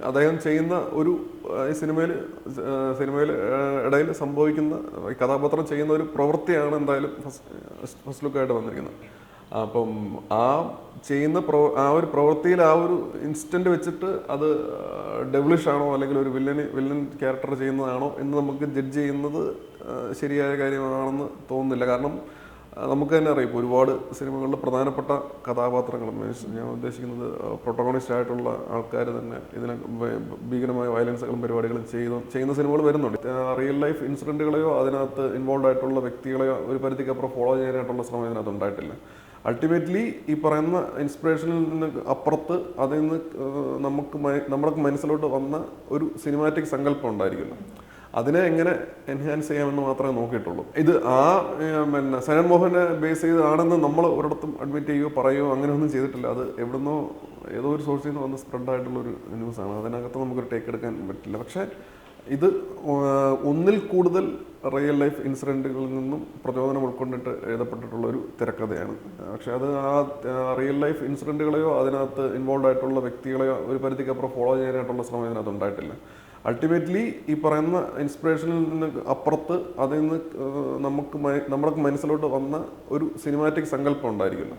അദ്ദേഹം ചെയ്യുന്ന ഒരു സിനിമയിൽ ഇടയിൽ സംഭവിക്കുന്ന കഥാപാത്രം ചെയ്യുന്ന ഒരു പ്രവൃത്തിയാണ് എന്തായാലും ഫസ്റ്റ് ലുക്കായിട്ട് വന്നിരിക്കുന്നത്. അപ്പം ആ ചെയ്യുന്ന ആ ഒരു പ്രവൃത്തിയിൽ ആ ഒരു ഇൻസ്റ്റന്റ് വെച്ചിട്ട് അത് ഡെവിളിഷ് ആണോ അല്ലെങ്കിൽ ഒരു വില്ലൻ ക്യാരക്ടർ ചെയ്യുന്നതാണോ എന്ന് നമുക്ക് ജഡ്ജ് ചെയ്യുന്നത് ശരിയായ കാര്യമാണെന്ന് തോന്നുന്നില്ല. കാരണം നമുക്ക് തന്നെ അറിയാം, ഇപ്പോൾ ഒരുപാട് സിനിമകളിൽ പ്രധാനപ്പെട്ട കഥാപാത്രങ്ങൾ, ഞാൻ ഉദ്ദേശിക്കുന്നത് പ്രൊട്ടഗോണിസ്റ്റ് ആയിട്ടുള്ള ആൾക്കാർ തന്നെ ഇതിനെ ഭീകരമായ വയലൻസുകളും പരിപാടികളും ചെയ്യുന്ന സിനിമകൾ വരുന്നുണ്ട്. റിയൽ ലൈഫ് ഇൻസിഡൻറ്റുകളെയോ അതിനകത്ത് ഇൻവോൾവ് ആയിട്ടുള്ള വ്യക്തികളെയോ ഒരു പരിധിക്കപ്പുറം ഫോളോ ചെയ്യാനായിട്ടുള്ള ശ്രമം ഇതിനകത്ത് ഉണ്ടായിട്ടില്ല. അൾട്ടിമേറ്റ്ലി ഈ പറയുന്ന ഇൻസ്പിറേഷനിൽ നിന്ന് അപ്പുറത്ത് അതിൽ നിന്ന് നമ്മുടെ മനസ്സിലോട്ട് വന്ന ഒരു സിനിമാറ്റിക് സങ്കല്പം ഉണ്ടായിരിക്കുമല്ലോ, അതിനെ എങ്ങനെ എൻഹാൻസ് ചെയ്യാമെന്ന് മാത്രമേ നോക്കിയിട്ടുള്ളൂ. ഇത് സനൻ മോഹനെ ബേസ് ചെയ്താണെന്ന് നമ്മൾ ഒരിടത്തും അഡ്മിറ്റ് ചെയ്യുകയോ പറയുകയോ അങ്ങനെയൊന്നും ചെയ്തിട്ടില്ല. അത് എവിടുന്നോ ഏതോ ഒരു സോഴ്സിൽ നിന്ന് വന്ന് സ്പ്രെഡായിട്ടുള്ളൊരു ന്യൂസാണ്. അതിനകത്ത് നമുക്കൊരു ടേക്ക് എടുക്കാൻ പറ്റില്ല. പക്ഷേ ഇത് ഒന്നിൽ കൂടുതൽ റിയൽ ലൈഫ് ഇൻസിഡൻറ്റുകളിൽ നിന്നും പ്രചോദനം ഉൾക്കൊണ്ടിട്ട് എഴുതപ്പെട്ടിട്ടുള്ള ഒരു തിരക്കഥയാണ്. പക്ഷെ അത് ആ റിയൽ ലൈഫ് ഇൻസിഡൻറ്റുകളെയോ അതിനകത്ത് ഇൻവോൾവ് ആയിട്ടുള്ള വ്യക്തികളെയോ ഒരു പരിധിക്കപ്പുറം ഫോളോ ചെയ്യാനായിട്ടുള്ള ശ്രമം ഇതിനകത്ത് ഉണ്ടായിട്ടില്ല. അൾട്ടിമേറ്റ്ലി ഈ പറയുന്ന ഇൻസ്പിറേഷനിൽ നിന്ന് അപ്പുറത്ത് അതിൽ നിന്ന് നമ്മുടെ മനസ്സിലോട്ട് വന്ന ഒരു സിനിമാറ്റിക് സങ്കല്പം ഉണ്ടായിരിക്കുമല്ലോ,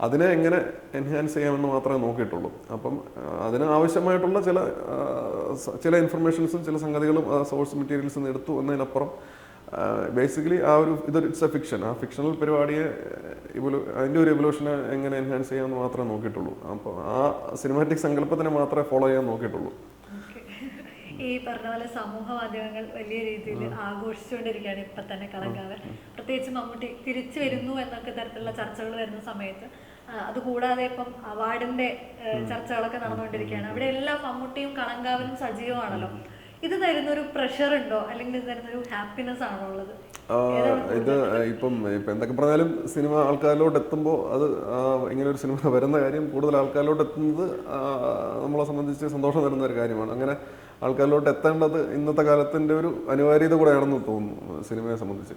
അതിനെ എങ്ങനെ എൻഹാൻസ് ചെയ്യാമെന്ന് മാത്രമേ നോക്കിയിട്ടുള്ളൂ. അപ്പം അതിന് ആവശ്യമായിട്ടുള്ള ചില ഇൻഫർമേഷൻസും ചില സംഗതികളും സോഴ്സ് മെറ്റീരിയൽസിൽ നിന്ന് എടുത്തു എന്നതിനപ്പുറം ബേസിക്കലി ഇറ്റ്സ് എ ഫിക്ഷൻ. ആ ഫിക്ഷണൽ പരിപാടിയെ അതിൻ്റെ ഒരു എവല്യൂഷനെ എങ്ങനെ എൻഹാൻസ് ചെയ്യാമെന്ന് മാത്രമേ നോക്കിയിട്ടുള്ളൂ. അപ്പോൾ ആ സിനിമാറ്റിക് സങ്കല്പത്തിനെ മാത്രമേ ഫോളോ ചെയ്യാൻ നോക്കിയിട്ടുള്ളൂ. ഈ പറഞ്ഞ പോലെ സമൂഹ മാധ്യമങ്ങൾ വലിയ രീതിയിൽ ആഘോഷിച്ചുകൊണ്ടിരിക്കുകയാണ് ഇപ്പം തന്നെ കളങ്കാവൽ. പ്രത്യേകിച്ച് മമ്മൂട്ടി തിരിച്ചു വരുന്നു എന്നൊക്കെ തരത്തിലുള്ള ചർച്ചകൾ വരുന്ന സമയത്ത്, അതുകൂടാതെ ഇപ്പം അവാർഡിന്റെ ചർച്ചകളൊക്കെ നടന്നുകൊണ്ടിരിക്കുകയാണ്. അവിടെ എല്ലാം മമ്മൂട്ടിയും കളങ്കാവലും സജീവമാണല്ലോ. ഇത് തരുന്നൊരു പ്രഷർ ഉണ്ടോ, അല്ലെങ്കിൽ ഇത് തരുന്നൊരു ഹാപ്പിനെസ് ആണോ ഉള്ളത്? ഇത് ഇപ്പം എന്തൊക്കെ പറഞ്ഞാലും സിനിമ ആൾക്കാരിലോട്ട് എത്തുമ്പോൾ അത് ഇങ്ങനെ ഒരു സിനിമ വരുന്ന കാര്യം കൂടുതൽ ആൾക്കാരിലോട്ട് എത്തുന്നത് നമ്മളെ സംബന്ധിച്ച് സന്തോഷം തരുന്ന ഒരു കാര്യമാണ്. അങ്ങനെ ആൾക്കാരിലോട്ട് എത്തേണ്ടത് ഇന്നത്തെ കാലത്തിൻ്റെ ഒരു അനിവാര്യത കൂടെയാണെന്ന് തോന്നുന്നു സിനിമയെ സംബന്ധിച്ച്.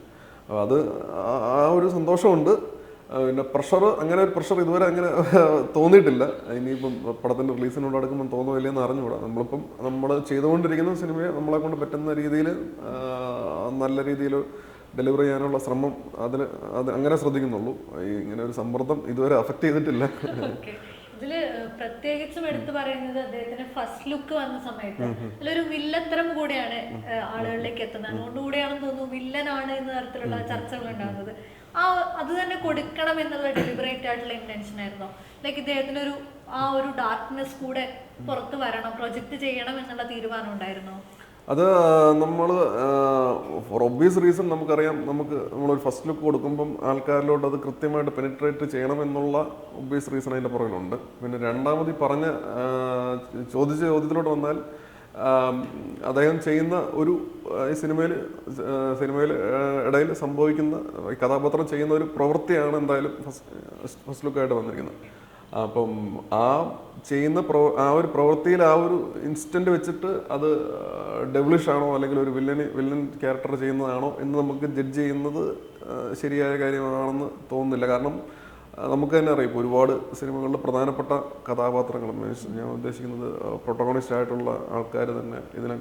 അത് ആ ഒരു സന്തോഷമുണ്ട്. പിന്നെ അങ്ങനെ ഒരു പ്രഷർ ഇതുവരെ അങ്ങനെ തോന്നിയിട്ടില്ല. ഇനിയിപ്പം പടത്തിൻ്റെ റിലീസിനോട് അടുക്കുമ്പം തോന്നുന്നില്ലെന്ന് അറിഞ്ഞുകൂടാ. നമ്മൾ ചെയ്തുകൊണ്ടിരിക്കുന്ന സിനിമയെ നമ്മളെ കൊണ്ട് പറ്റുന്ന രീതിയിൽ നല്ല രീതിയിൽ ഡെലിവറി ചെയ്യാനുള്ള ശ്രമം അത് അങ്ങനെ ശ്രദ്ധിക്കുന്നുള്ളൂ. ഇങ്ങനെ ഒരു സമ്മർദ്ദം ഇതുവരെ അഫക്റ്റ് ചെയ്തിട്ടില്ല. ഇതില് പ്രത്യേകിച്ചും എടുത്തു പറയുന്നത് അദ്ദേഹത്തിന് ഫസ്റ്റ് ലുക്ക് വന്ന സമയത്ത് അതിലൊരു വില്ലത്തരം കൂടെയാണ് ആളുകളിലേക്ക് എത്തുന്നത്. അതുകൊണ്ടുകൂടെയാണെന്ന് തോന്നുന്നു വില്ലനാണ് എന്ന തരത്തിലുള്ള ചർച്ചകൾ ഉണ്ടാകുന്നത്. അത് തന്നെ കൊടുക്കണം എന്നുള്ള ഡെലിബറേറ്റ് ആയിട്ടുള്ള ഇന്റൻഷൻ ആയിരുന്നോ? ലൈക്ക് ഇദ്ദേഹത്തിനൊരു ഒരു ഡാർക്ക്നെസ് കൂടെ പുറത്ത് വരണം, പ്രൊജക്റ്റ് ചെയ്യണം എന്നുള്ള തീരുമാനം ഉണ്ടായിരുന്നോ? അത് നമ്മൾ ഫോർ ഒബ്വിയസ് റീസൺ നമുക്കറിയാം, നമ്മളൊരു ഫസ്റ്റ് ലുക്ക് കൊടുക്കുമ്പം ആൾക്കാരിലോട്ട് അത് കൃത്യമായിട്ട് പെനിട്രേറ്റ് ചെയ്യണമെന്നുള്ള ഒബ്വിയസ് റീസൺ അതിൻ്റെ പുറകിലുണ്ട്. പിന്നെ രണ്ടാമത് ചോദിച്ച ചോദ്യത്തിലോട്ട് വന്നാൽ, അദ്ദേഹം ചെയ്യുന്ന ഒരു സിനിമയിൽ ഇടയിൽ സംഭവിക്കുന്ന കഥാപാത്രം ചെയ്യുന്ന ഒരു പ്രവൃത്തിയാണ് എന്തായാലും ഫസ്റ്റ് ലുക്കായിട്ട് വന്നിരിക്കുന്നത്. അപ്പം ആ ചെയ്യുന്ന ഒരു പ്രവൃത്തിയിൽ ആ ഒരു ഇൻസ്റ്റന്റ് വെച്ചിട്ട് അത് ഡെവിളിഷ് ആണോ അല്ലെങ്കിൽ ഒരു വില്ലൻ ക്യാരക്ടർ ചെയ്യുന്നതാണോ എന്ന് നമുക്ക് ജഡ്ജ് ചെയ്യുന്നത് ശരിയായ കാര്യമാണെന്ന് തോന്നുന്നില്ല. കാരണം നമുക്ക് തന്നെ അറിയാം, ഇപ്പോൾ ഒരുപാട് സിനിമകളിൽ പ്രധാനപ്പെട്ട കഥാപാത്രങ്ങൾ, ഞാൻ ഉദ്ദേശിക്കുന്നത് പ്രൊട്ടഗോണിസ്റ്റ് ആയിട്ടുള്ള ആൾക്കാർ തന്നെ ഇതിനെ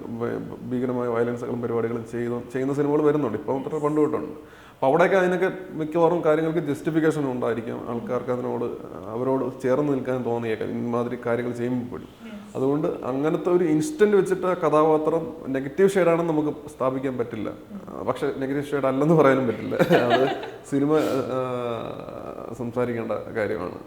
ഭീകരമായ വയലൻസുകളും പരിപാടികളും ചെയ്യുന്ന സിനിമകൾ വരുന്നുണ്ട്. ഇപ്പം അത്ര പണ്ട് തൊട്ടുണ്ട്. അപ്പോൾ അവിടെയൊക്കെ അതിനൊക്കെ മിക്കവാറും കാര്യങ്ങൾക്ക് ജസ്റ്റിഫിക്കേഷൻ ഉണ്ടായിരിക്കാം. ആൾക്കാർക്ക് അവരോട് ചേർന്ന് നിൽക്കാൻ തോന്നിയേക്കാം ഇമാതിരി കാര്യങ്ങൾ ചെയ്യുമ്പോൾ. അതുകൊണ്ട് അങ്ങനത്തെ ഒരു ഇൻസ്റ്റന്റ് വെച്ചിട്ട് കഥാപാത്രം നെഗറ്റീവ് ഷെയ്ഡാണെന്ന് നമുക്ക് സ്ഥാപിക്കാൻ പറ്റില്ല. പക്ഷെ നെഗറ്റീവ് ഷെയ്ഡ് അല്ലെന്ന് പറയാനും പറ്റില്ല. അത് സിനിമ സംസാരിക്കേണ്ട കാര്യമാണ്.